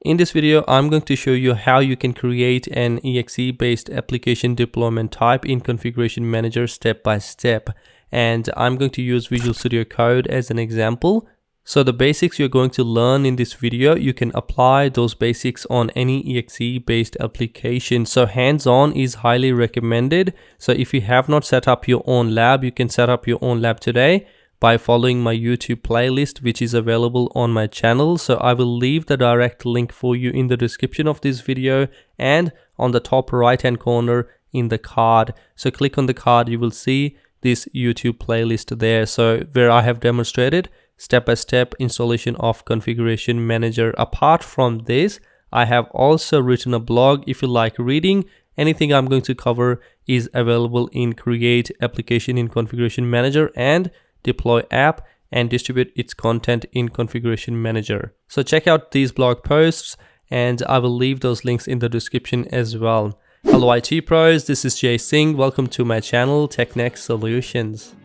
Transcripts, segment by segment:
In this video, I'm going to show you how you can create an EXE based application deployment type in Configuration Manager step by step. And I'm going to use Visual Studio Code as an example. So the basics you're going to learn in this video, you can apply those basics on any EXE based application. So hands-on is highly recommended. So if you have not set up your own lab, you can set up your own lab today by following my YouTube playlist, which is available on my channel. So I will leave the direct link for you in the description of this video and on the top right hand corner in the card. So click on the card, you will see this YouTube playlist there. So where I have demonstrated step-by-step installation of Configuration Manager. Apart from this, I have also written a blog. If you like reading, anything I'm going to cover is available in Create Application in Configuration Manager and Deploy App and Distribute its content in Configuration Manager. So check out these blog posts and I will leave those links in the description as well. Hello IT pros, this is Jay Singh. Welcome to my channel, TekNex Solutions.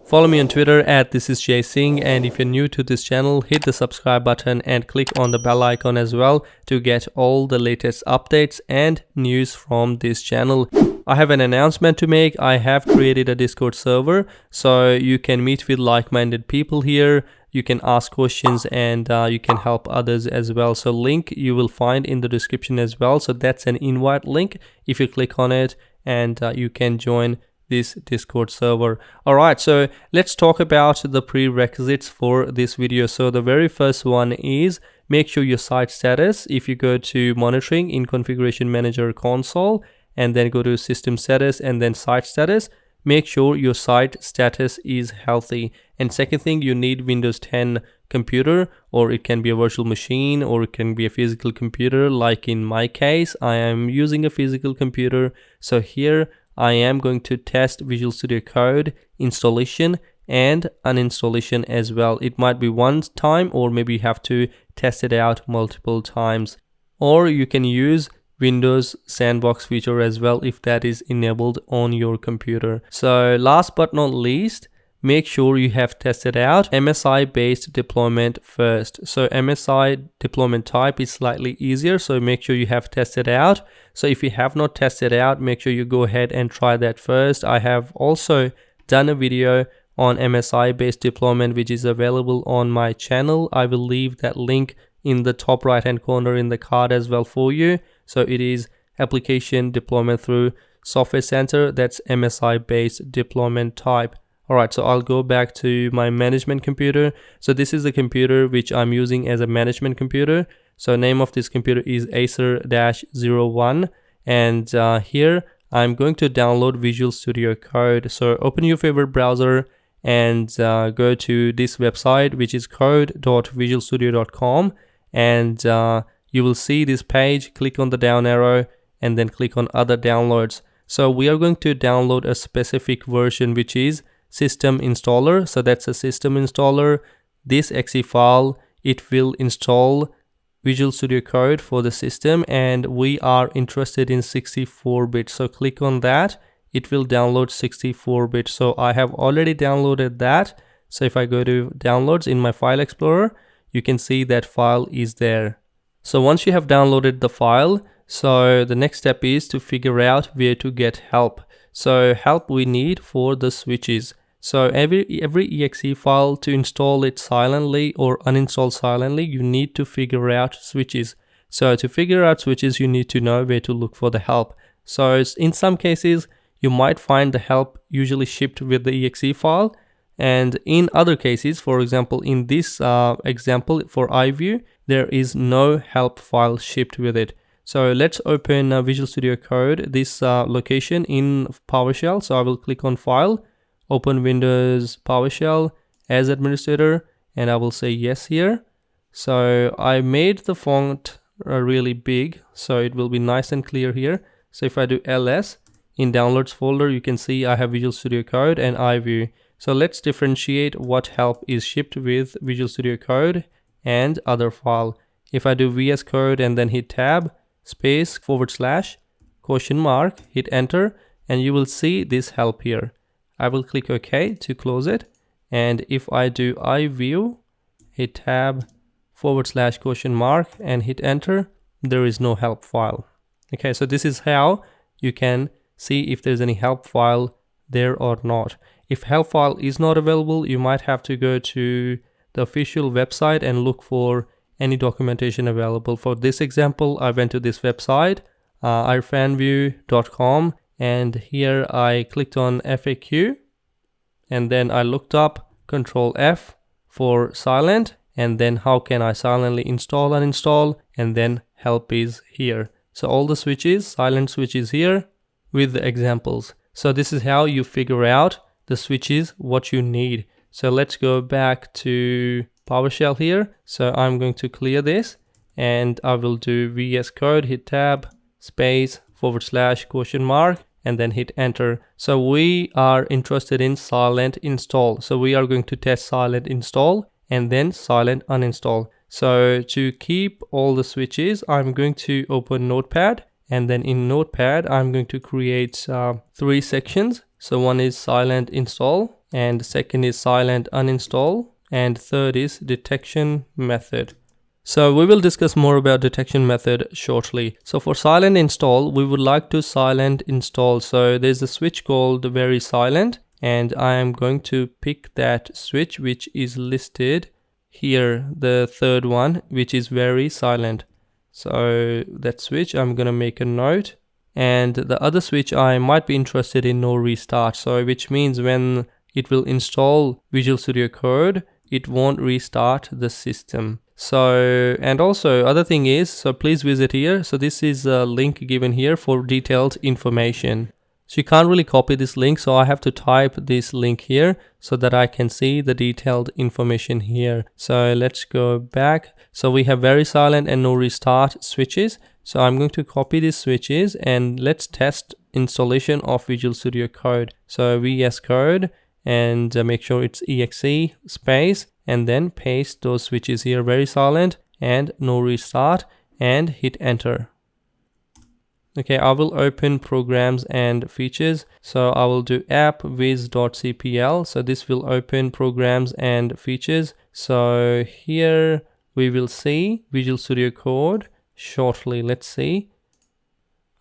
Follow me on Twitter at @thisisjaysingh, and if you're new to this channel, hit the subscribe button and click on the bell icon as well to get all the latest updates and news from this channel. I have an announcement to make. I have created a Discord server so you can meet with like-minded people here. You can ask questions and you can help others as well. So link you will find in the description as well. So that's an invite link. If you click on it and you can join this Discord server. Alright, so let's talk about the prerequisites for this video. So the very first one is make sure your site status. If you go to monitoring in Configuration Manager console and then go to system status and then site status, make sure your site status is healthy. And second thing, you need Windows 10 computer, or it can be a virtual machine, or it can be a physical computer. Like in my case, I am using a physical computer. So here I am going to test Visual Studio Code installation and uninstallation as well. It might be one time, or maybe you have to test it out multiple times. Or you can use Windows Sandbox feature as well if that is enabled on your computer. So last but not least, make sure you have tested out MSI based deployment first. So MSI deployment type is slightly easier, so make sure you have tested out. So if you have not tested out, make sure you go ahead and try that first. I have also done a video on MSI based deployment which is available on my channel. I will leave that link in the top right hand corner in the card as well for you. So it is application deployment through Software Center. That's MSI based deployment type. Alright, so I'll go back to my management computer. So this is the computer which I'm using as a management computer. So name of this computer is Acer-01, and here I'm going to download Visual Studio Code. So open your favorite browser and go to this website which is code.visualstudio.com, and you will see this page. Click on the down arrow and then click on other downloads. So we are going to download a specific version which is system installer. So that's a system installer. This exe file, it will install Visual Studio Code for the system, and we are interested in 64-bit. So click on that. It will download 64-bit. So I have already downloaded that. So if I go to downloads in my file explorer, you can see that file is there. So once you have downloaded the file, so the next step is to figure out where to get help. So help we need for the switches. So every EXE file, to install it silently or uninstall silently, you need to figure out switches. So to figure out switches, you need to know where to look for the help. So in some cases, you might find the help usually shipped with the EXE file. And in other cases, for example, in this example for iView, there is no help file shipped with it. So let's open Visual Studio Code, this location in PowerShell. So I will click on File, open Windows PowerShell as administrator, and I will say yes here. So I made the font really big, so it will be nice and clear here. So if I do ls, in Downloads folder, you can see I have Visual Studio Code and iView. So let's differentiate what help is shipped with Visual Studio Code and other file. If I do VS Code and then hit tab, space, /, ? hit enter, and you will see this help here. I will click OK to close it. And if I do iView hit tab /?, and hit enter. There is no help file. Okay, so this is how you can see if there's any help file there or not. If help file is not available, you might have to go to the official website and look for any documentation available. For this example, I went to this website, irfanview.com, and here I clicked on FAQ, and then I looked up Control F for silent, and then how can I silently install and uninstall, and then help is here. So all the switches, silent switches here with the examples. So this is how you figure out the switches what you need. So let's go back to PowerShell here. So I'm going to clear this and I will do VS Code, hit tab, space, /?, and then hit enter. So we are interested in silent install. So we are going to test silent install and then silent uninstall. So to keep all the switches, I'm going to open Notepad, and then in Notepad, I'm going to create 3 sections. So one is silent install, and second is silent uninstall, and third is detection method. So we will discuss more about detection method shortly. So for silent install, we would like to silent install. So there's a switch called very silent, and I am going to pick that switch which is listed here, the third one, which is very silent. So that switch, I'm gonna make a note. And the other switch I might be interested in, no restart. So which means when it will install Visual Studio Code, it won't restart the system. So, and also other thing is, so please visit here. So this is a link given here for detailed information. So you can't really copy this link, so I have to type this link here so that I can see the detailed information here. So let's go back. So we have very silent and no restart switches. So I'm going to copy these switches and let's test installation of Visual Studio Code. So VS Code, and make sure it's EXE space, and then paste those switches here, very silent and no restart, and hit enter. Okay, I will open programs and features. So I will do app.viz.cpl. So this will open programs and features. So here we will see Visual Studio Code shortly. Let's see.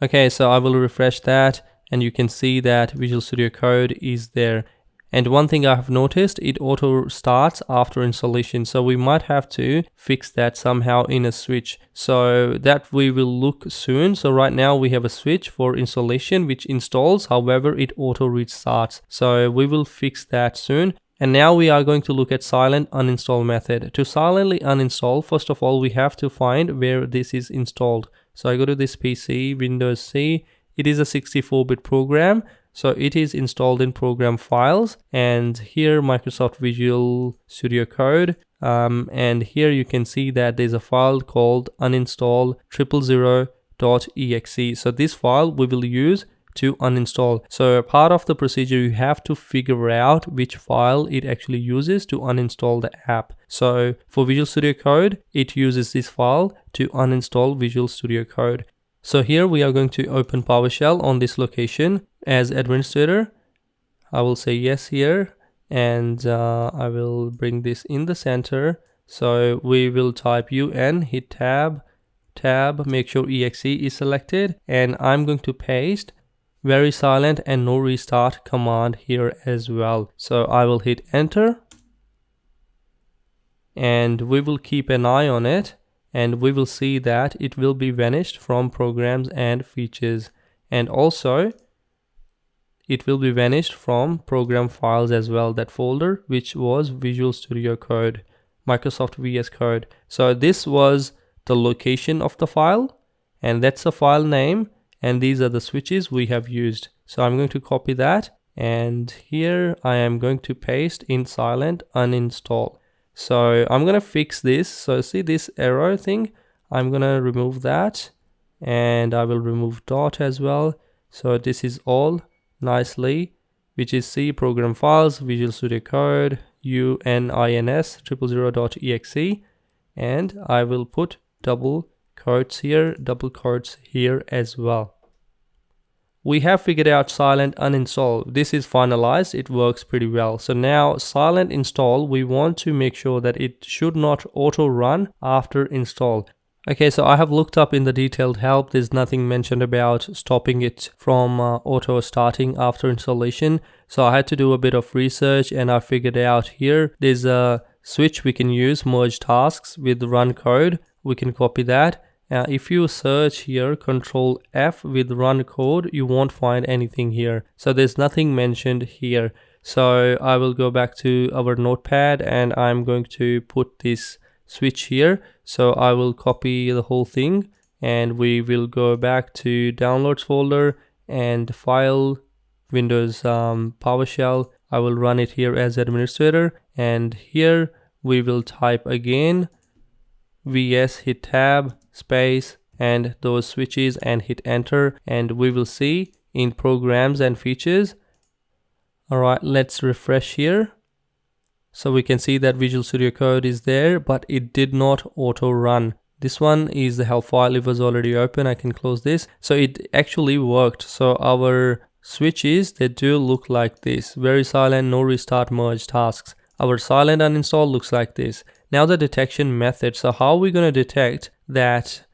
Okay, so I will refresh that and you can see that Visual Studio Code is there. And one thing I have noticed, it auto starts after installation. So we might have to fix that somehow in a switch. So that we will look soon. So right now we have a switch for installation which installs, however it auto restarts. So we will fix that soon. And now we are going to look at silent uninstall method. To silently uninstall, first of all, we have to find where this is installed. So I go to this PC, Windows C. It is a 64-bit program. So it is installed in program files, and here Microsoft Visual Studio Code, and here you can see that there's a file called uninstall 000.exe. So this file we will use to uninstall. So part of the procedure, you have to figure out which file it actually uses to uninstall the app. So for Visual Studio Code, it uses this file to uninstall Visual Studio Code. So here we are going to open PowerShell on this location as administrator. I will say yes here, and I will bring this in the center. So we will type UN, hit tab, make sure EXE is selected, and I'm going to paste very silent and no restart command here as well. So I will hit enter, and we will keep an eye on it. And we will see that it will be vanished from programs and features, and also it will be vanished from program files as well, that folder which was Visual Studio Code, Microsoft VS Code. So this was the location of the file, and that's the file name, and these are the switches we have used. So I'm going to copy that, and here I am going to paste in silent uninstall. So I'm gonna fix this. So see this arrow thing, I'm gonna remove that, and I will remove dot as well. So this is all nicely, which is C program files, Visual Studio Code, UNINS 000.exe, and I will put double quotes here as well. we have figured out silent uninstall. This is finalized, it works pretty well. So now silent install, we want to make sure that it should not auto run after install. Okay, so I have looked up in the detailed help. There's nothing mentioned about stopping it from auto starting after installation. So I had to do a bit of research and I figured out here there's a switch we can use, merge tasks with run code. We can copy that. If you search here Control F with run code, you won't find anything here. So there's nothing mentioned here. So I will go back to our notepad and I'm going to put this switch here. So I will copy the whole thing and we will go back to downloads folder and file Windows PowerShell. I will run it here as administrator, and here we will type again vs, hit tab, space, and those switches and hit enter, and we will see in programs and features. Alright, let's refresh here. So we can see that Visual Studio Code is there, but it did not auto run. This one is the help file. It was already open. I can close this. So it actually worked. So our switches, they do look like this. Very silent, no restart, merge tasks. Our silent uninstall looks like this. Now the detection method. So how are we going to detect that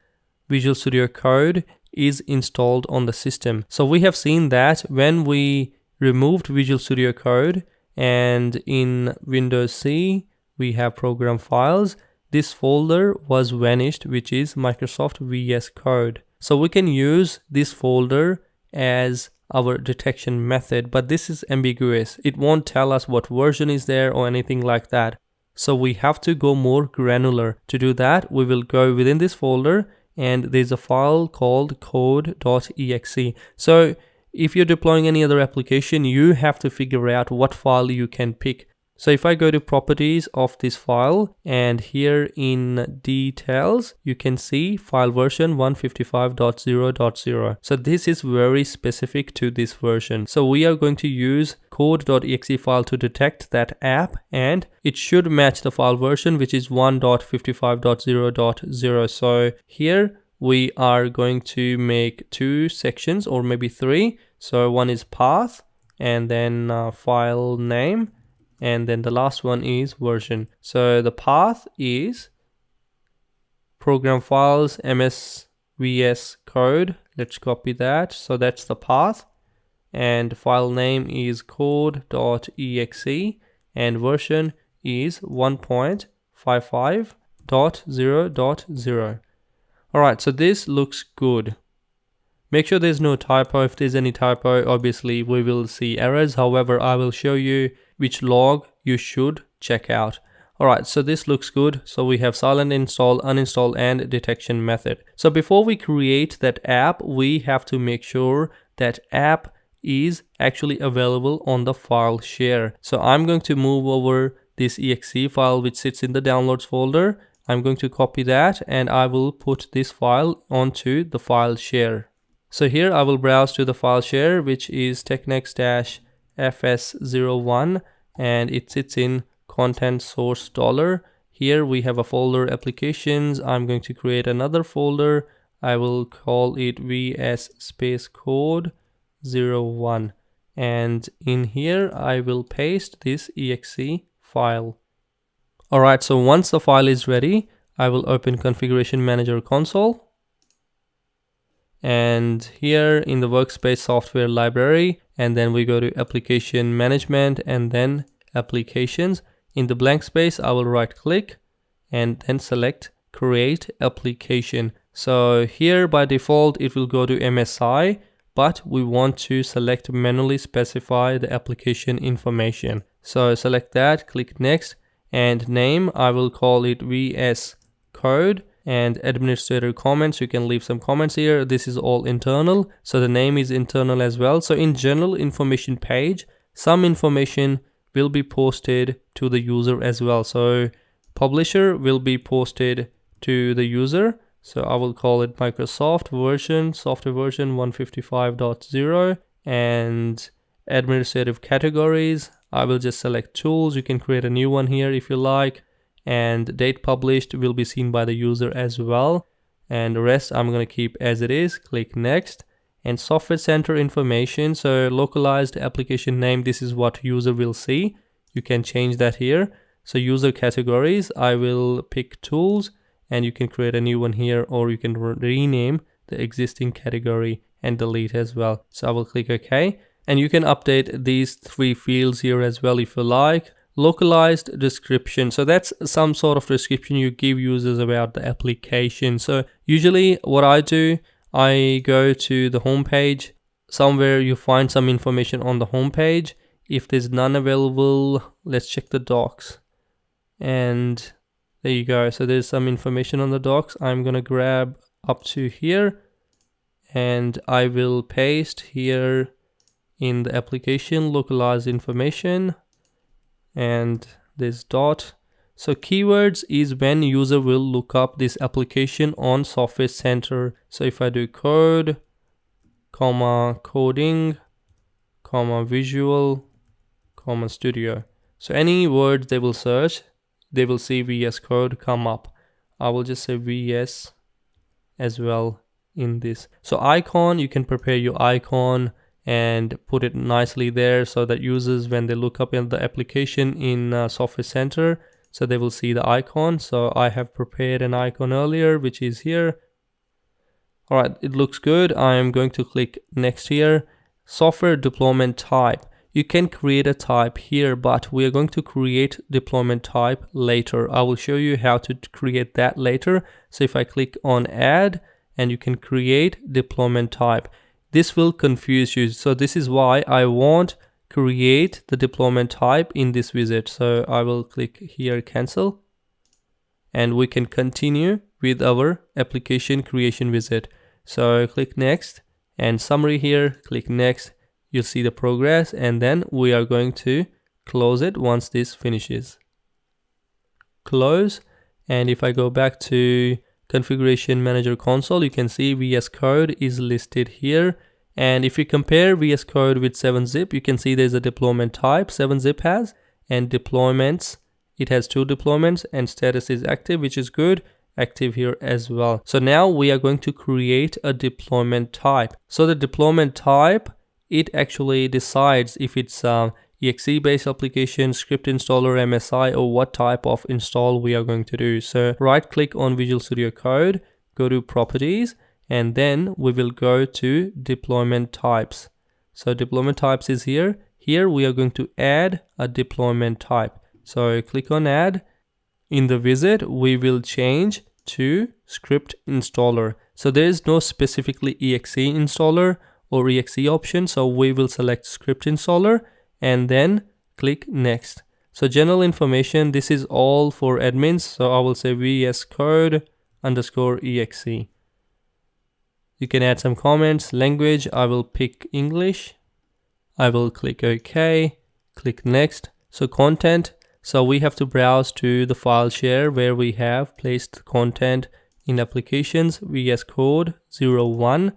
Visual Studio Code is installed on the system? So we have seen that when we removed Visual Studio Code and in Windows C we have program files, this folder was vanished, which is Microsoft VS Code. So we can use this folder as our detection method, but this is ambiguous. It won't tell us what version is there or anything like that. So we have to go more granular. To do that, we will go within this folder and there's a file called code.exe. So if you're deploying any other application, you have to figure out what file you can pick. So if I go to properties of this file and here in details, you can see file version 155.0.0. So this is very specific to this version. So we are going to use code.exe file to detect that app, and it should match the file version, which is 1.55.0.0. So here we are going to make two sections or maybe three. So one is path and then file name, and then the last one is version. So the path is program files MSVS code. Let's copy that. So that's the path, and file name is code.exe and version is 1.55.0.0. Alright, so this looks good. Make sure there's no typo. If there's any typo, obviously we will see errors. However, I will show you which log you should check out. Alright, so this looks good. So we have silent install, uninstall, and detection method. So before we create that app, we have to make sure that app is actually available on the file share. So I'm going to move over this exe file which sits in the downloads folder. I'm going to copy that and I will put this file onto the file share. So here I will browse to the file share, which is TekNex-fs01, and it sits in content source $. Here we have a folder applications. I'm going to create another folder. I will call it vs space code 01, and in here I will paste this exe file. Alright, so once the file is ready, I will open Configuration Manager console. And here in the workspace software library, and then we go to application management and then applications. In the blank space, I will right click and then select create application. So here by default, it will go to MSI, but we want to select manually specify the application information. So select that, click next, and name, I will call it VS Code. And administrator comments, you can leave some comments here. This is all internal, so the name is internal as well. So in general information page, some information will be posted to the user as well. So publisher will be posted to the user. So I will call it Microsoft version, software version 155.0, and administrative categories, I will just select tools. You can create a new one here if you like. And date published will be seen by the user as well, and the rest I'm going to keep as it is. Click next, And software center information, so localized application name, this is what user will see. You can change that here. So user categories, I will pick tools, and you can create a new one here, or you can rename the existing category and delete as well. So I will click OK, and you can update these 3 fields here as well if you like. Localized description, so that's some sort of description you give users about the application. So usually what I do, I go to the home page. Somewhere you find some information on the home page. If there's none available, let's check the docs, and there you go. So there's some information on the docs. I'm gonna grab up to here, and I will paste here in the application localized information, and this dot. So keywords is when user will look up this application on Software Center. So if I do code, comma coding, comma visual, comma studio. So any words they will search, they will see VS Code come up. I will just say VS as well in this. So icon, you can prepare your icon and put it nicely there so that users, when they look up in the application in Software Center, so they will see the icon. So I have prepared an icon earlier, which is here. All right, it looks good. I am going to click next here. Software deployment type. You can create a type here, but we are going to create deployment type later. I will show you how to create that later. So if I click on add, and you can create deployment type. This will confuse you. So this is why I won't create the deployment type in this widget. So I will click here, cancel, and we can continue with our application creation widget. So click next, and summary here, click next. You'll see the progress, and then we are going to close it once this finishes. Close, and if I go back to Configuration Manager console, you can see VS Code is listed here. And if you compare VS Code with 7-zip, you can see there's a deployment type 7-zip has, and deployments, it has 2 deployments, and status is active, which is good, active here as well. So now we are going to create a deployment type. So the deployment type, it actually decides if it's EXE based application, script installer, MSI, or what type of install we are going to do. So right click on Visual Studio Code, go to properties, and then we will go to deployment types. So deployment types is here. Here we are going to add a deployment type. So click on add. In the widget, we will change to script installer. So there is no specifically EXE installer or EXE option. So we will select script installer and then click next. So general information, this is all for admins. So I will say VS Code _EXE. You can add some comments. Language, I will pick English. I will click OK, click next. So content, so we have to browse to the file share where we have placed content in applications, VS Code 01,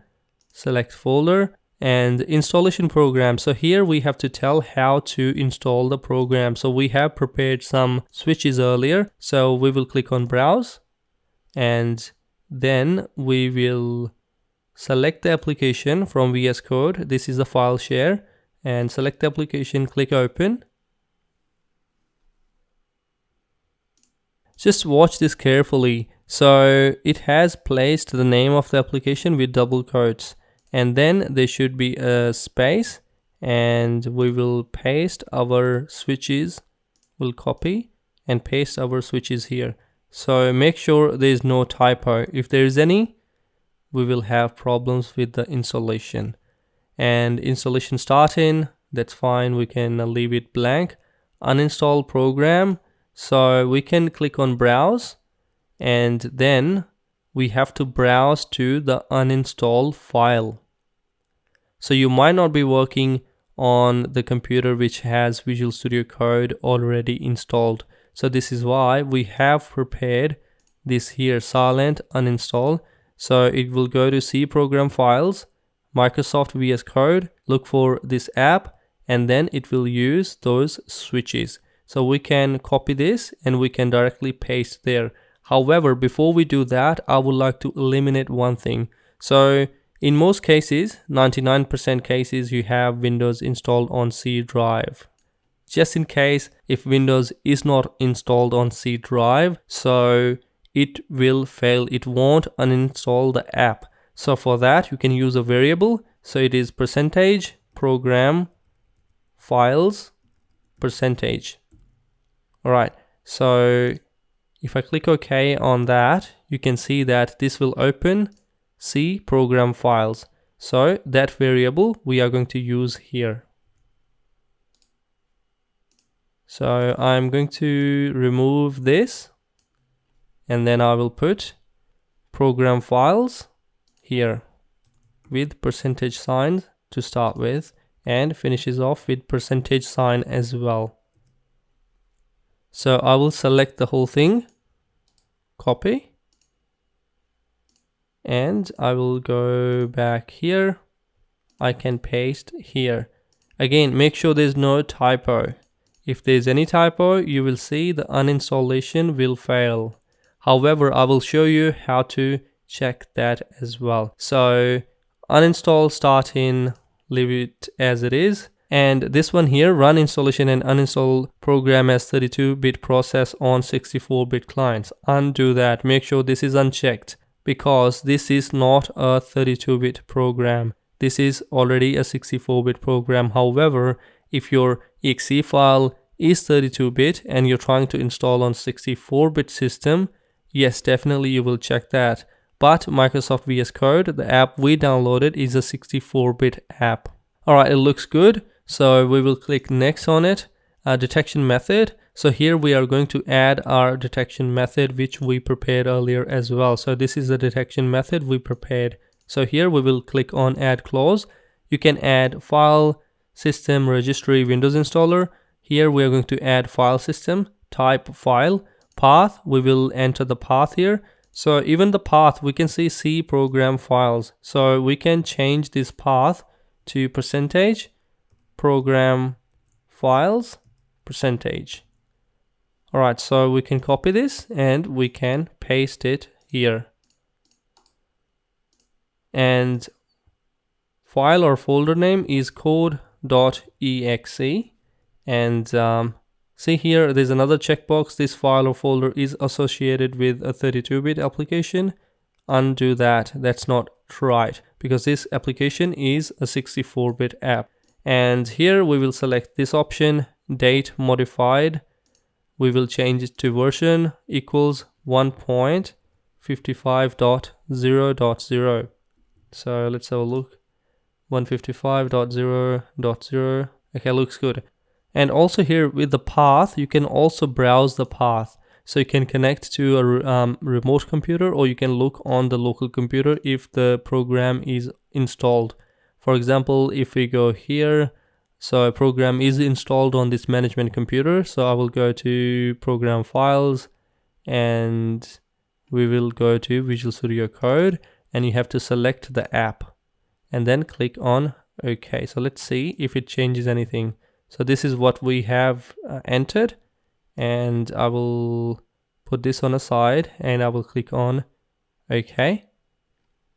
select folder, and installation program. So here we have to tell how to install the program. So we have prepared some switches earlier. So we will click on browse, and then we will select the application from VS Code. This is the file share, and select the application, click open. Just watch this carefully. So it has placed the name of the application with double quotes, and then there should be a space, and we will paste our switches. We'll copy and paste our switches here. So make sure there is no typo. If there is any, we will have problems with the installation. And installation starting, that's fine. We can leave it blank. Uninstall program. So we can click on browse, and then we have to browse to the uninstall file. So you might not be working on the computer which has Visual Studio Code already installed. So this is why we have prepared this here, silent uninstall. So it will go to C program files, Microsoft VS Code, look for this app, and then it will use those switches. So we can copy this and we can directly paste there. However, before we do that, I would like to eliminate one thing. So In most cases, 99% cases, you have Windows installed on C drive. Just in case if Windows is not installed on C drive, so it will fail, it won't uninstall the app. So for that you can use a variable, so it is percentage program files percentage. Alright, so if I click OK on that, you can see that this will open C program files. So that variable we are going to use here. So I'm going to remove this, and then I will put program files here with percentage sign to start with, and finishes off with percentage sign as well. So I will select the whole thing, copy, and I will go back here. I can paste here. Again, make sure there's no typo. If there's any typo, you will see the uninstallation will fail. However, I will show you how to check that as well. So uninstall, start in, leave it as it is. And this one here, run installation and uninstall program as 32-bit process on 64-bit clients. Undo that. Make sure this is unchecked, because this is not a 32-bit program. This is already a 64-bit program. However, if your EXE file is 32-bit and you're trying to install on 64-bit system, yes, definitely you will check that. But Microsoft VS Code, the app we downloaded, is a 64-bit app. Alright, it looks good. So we will click next on it. Detection method. So here we are going to add our detection method, which we prepared earlier as well. So this is the detection method we prepared. So here we will click on add clause. You can add file, system, registry, Windows installer. Here we are going to add file system, type file, path. We will enter the path here. So even the path, we can see C program files. So we can change this path to percentage program files percentage. Alright, so we can copy this and we can paste it here. And file or folder name is code.exe. And see here, there's another checkbox. This file or folder is associated with a 32-bit application. Undo that. That's not right, because this application is a 64-bit app. And here we will select this option, date modified. We will change it to version equals 1.55.0.0. So let's have a look. 155.0.0. Okay, looks good. And also here with the path, you can also browse the path. So you can connect to a remote computer, or you can look on the local computer if the program is installed. For example, if we go here, so a program is installed on this management computer. So I will go to program files and we will go to Visual Studio Code, and you have to select the app and then click on OK. So let's see if it changes anything. So this is what we have entered, and I will put this on a side and I will click on OK.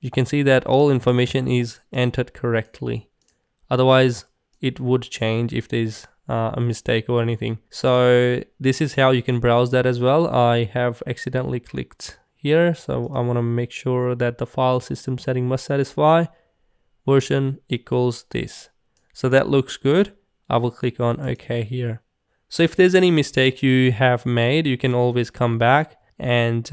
You can see that all information is entered correctly. Otherwise, it would change if there's a mistake or anything. So this is how you can browse that as well. I have accidentally clicked here, so I want to make sure that the file system setting must satisfy. Version equals this. So that looks good. I will click on OK here. So if there's any mistake you have made, you can always come back and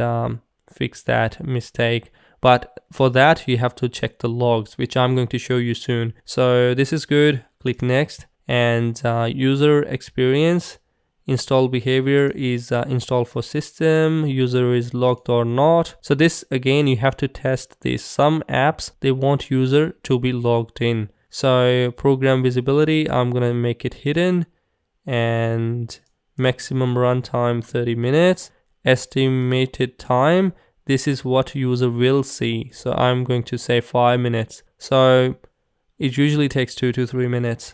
fix that mistake. But for that, you have to check the logs, which I'm going to show you soon. So this is good. Click next, and user experience install behavior is installed for system, user is logged or not. So this, again, you have to test this. Some apps, they want user to be logged in. So program visibility, I'm gonna make it hidden, and maximum runtime 30 minutes. Estimated time, this is what user will see. So I'm going to say 5 minutes. So it usually takes 2 to 3 minutes.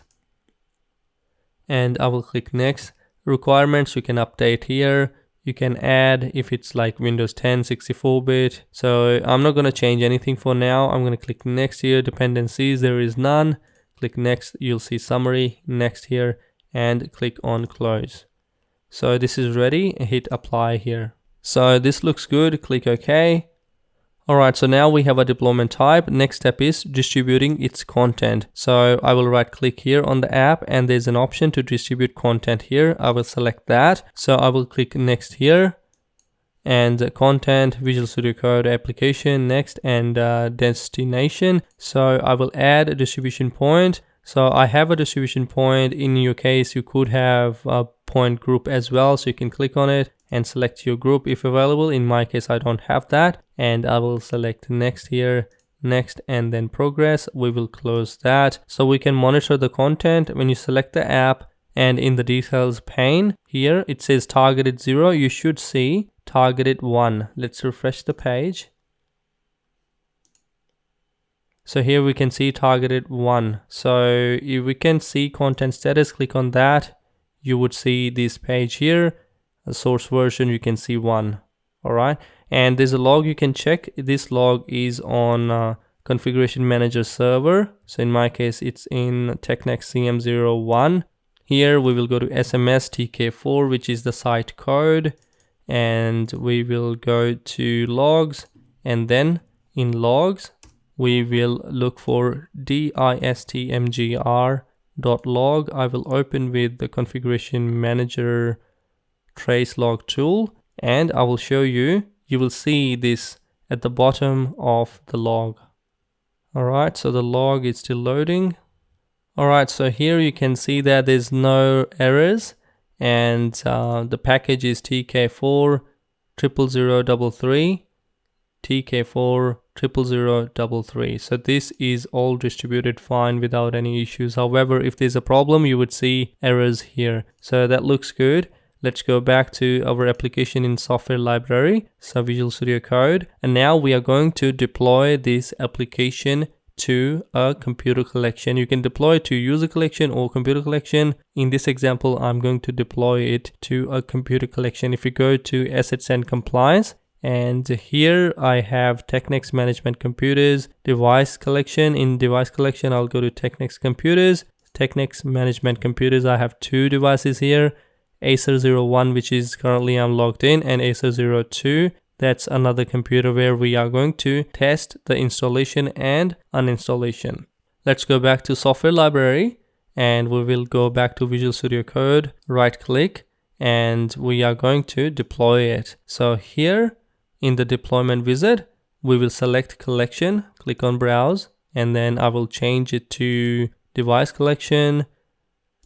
And I will click next. Requirements you can update here. You can add if it's like Windows 10 64-bit. So I'm not going to change anything for now. I'm going to click next here. Dependencies, there is none. Click next, you'll see summary, next here, and click on close. So this is ready. Hit apply here. So this looks good. Click OK. Alright, so now we have a deployment type. Next step is distributing its content. So I will right click here on the app and there's an option to distribute content here. I will select that. So I will click next here and content, Visual Studio Code, application, next, and destination. So I will add a distribution point. So I have a distribution point. In your case, you could have a point group as well. So you can click on it and select your group if available. In my case, I don't have that. And I will select next here, next, and then progress. We will close that. So we can monitor the content when you select the app, and in the details pane here, it says targeted 0. You should see targeted 1. Let's refresh the page. So here we can see targeted 1. So if we can see content status, click on that. You would see this page here. The source version, you can see 1. All right. And there's a log you can check. This log is on Configuration Manager server. So in my case, it's in TekNex CM01. Here we will go to SMS TK4, which is the site code. And we will go to logs. And then in logs, we will look for distmgr.log. I will open with the Configuration Manager trace log tool, and I will show you. You will see this at the bottom of the log. All right, so the log is still loading. All right, so here you can see that there's no errors, and the package is TK4 00033, TK4 00033. So this is all distributed fine without any issues. However, if there's a problem, you would see errors here. So that looks good. Let's go back to our application in software library, so Visual Studio Code. And now we are going to deploy this application to a computer collection. You can deploy it to user collection or computer collection. In this example, I'm going to deploy it to a computer collection. If you go to Assets and Compliance, and here I have TekNex Management Computers, Device Collection. In Device Collection, I'll go to TekNex Computers, TekNex Management Computers. I have 2 devices here. Acer01, which is currently I'm logged in, and Acer02. That's another computer where we are going to test the installation and uninstallation. Let's go back to software library, and we will go back to Visual Studio Code, right click, and we are going to deploy it. So here in the deployment wizard, we will select collection, click on browse, and then I will change it to device collection,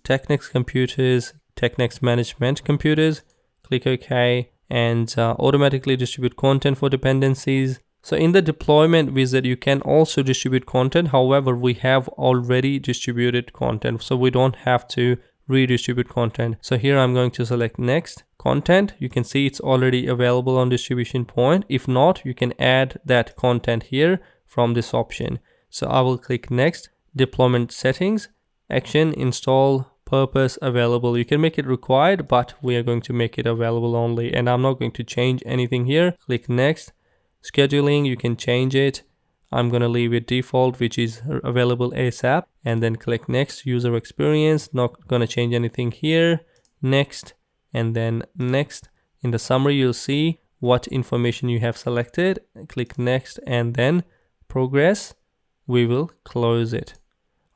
TekNex Computers, TekNex Management Computers, click OK, and automatically distribute content for dependencies. So in the deployment wizard, you can also distribute content. However, we have already distributed content, so we don't have to redistribute content. So here I'm going to select next content. You can see it's already available on distribution point. If not, you can add that content here from this option. So I will click next, deployment settings, action, install, purpose, available. You can make it required, but we are going to make it available only, and I'm not going to change anything here. Click next. Scheduling, you can change it. I'm going to leave it default, which is available ASAP, and then click next. User experience, not going to change anything here. Next, and then next. In the summary, you'll see what information you have selected. Click next and then progress. We will close it.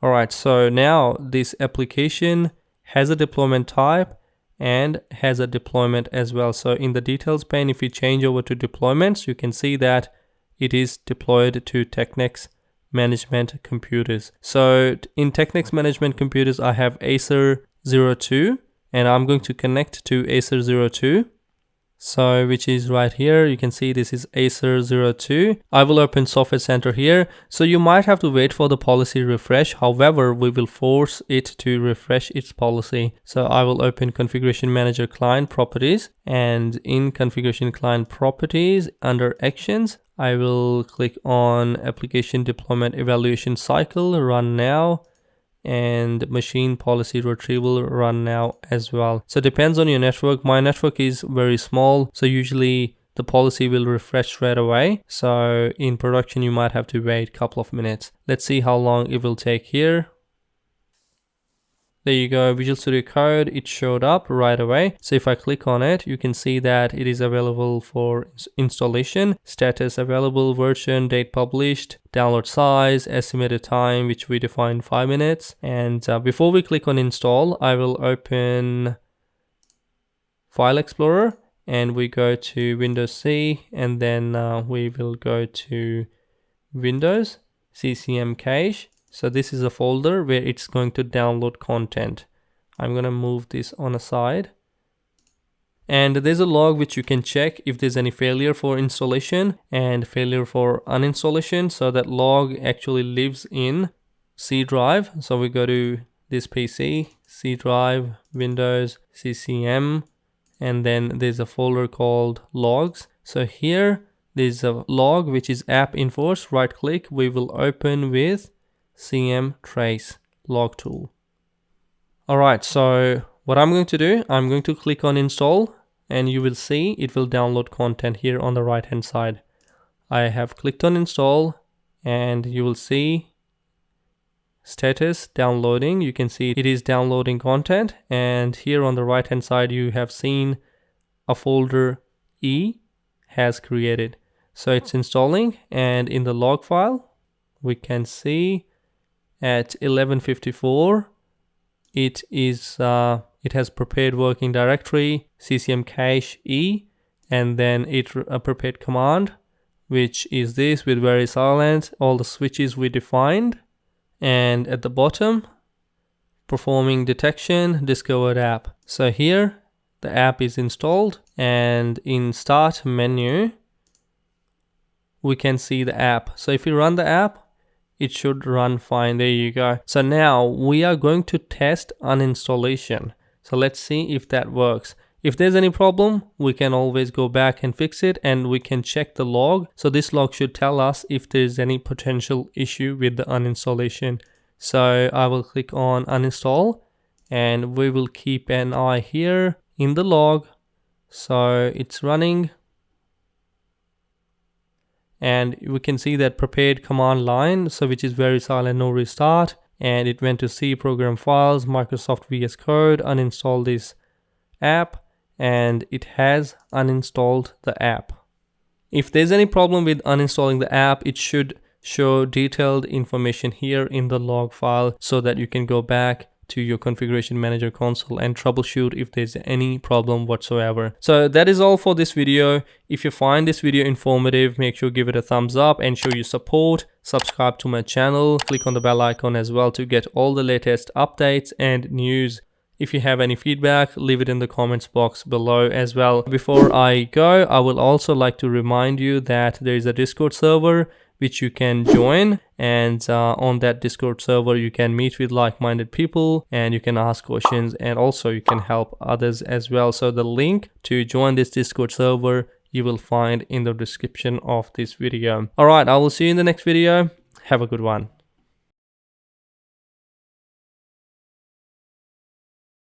All right, so now this application has a deployment type and has a deployment as well. So in the details pane, if you change over to deployments, you can see that it is deployed to TekNex Management Computers. So in TekNex Management Computers, I have Acer02, and I'm going to connect to Acer02. So which is right here. You can see this is Acer02. I will open Software Center here. So you might have to wait for the policy refresh. However, we will force it to refresh its policy. So I will open Configuration Manager Client Properties, and in Configuration Client Properties under Actions, I will click on Application Deployment Evaluation Cycle, Run Now. and machine policy retrieval run now as well. So it depends on your network. My network is very small, so usually the policy will refresh straight away. So in production you might have to wait a couple of minutes. Let's see how long it will take here. There you go, Visual Studio Code, it showed up right away. So if I click on it, you can see that it is available for installation, status available, version, date published, download size, estimated time, which we defined 5 minutes. And before we click on install, I will open File Explorer and we go to Windows C, and then we will go to Windows, CCM cache. So this is a folder where it's going to download content. I'm going to move this on a side. And there's a log which you can check if there's any failure for installation and failure for uninstallation. So that log actually lives in C drive. So we go to this PC, C drive, Windows, CCM, and then there's a folder called logs. So here there's a log which is app enforce. Right click, we will open with CM trace log tool. Alright, so what I'm going to do, I'm going to click on install and you will see it will download content here on the right hand side. I have clicked on install and you will see status downloading. You can see it is downloading content, and here on the right hand side you have seen a folder E has created. So it's installing, and in the log file we can see at 11:54 it has prepared working directory, CCM cache E, and then it prepared command, which is this with very silent, all the switches we defined, and at the bottom performing detection, discovered app. So here the app is installed, and in start menu we can see the app. So if you run the app, it should run fine. There you go. So now we are going to test uninstallation. So let's see if that works. If there's any problem, we can always go back and fix it, and we can check the log. So this log should tell us if there's any potential issue with the uninstallation. So I will click on uninstall, and we will keep an eye here in the log. So it's running, and we can see that prepared command line, so which is very silent, no restart, and it went to C program files, Microsoft VS Code, uninstall this app, and it has uninstalled the app. If there's any problem with uninstalling the app, it should show detailed information here in the log file so that you can go back to your Configuration Manager console and troubleshoot if there's any problem whatsoever. So that is all for this video. If you find this video informative, make sure to give it a thumbs up and show your support. Subscribe to my channel, click on the bell icon as well to get all the latest updates and news. If you have any feedback, leave it in the comments box below as well. Before I go, I will also like to remind you that there is a Discord server which you can join, and on that Discord server you can meet with like-minded people and you can ask questions, and also you can help others as well. So the link to join this Discord server you will find in the description of this video. Alright, I will see you in the next video. Have a good one.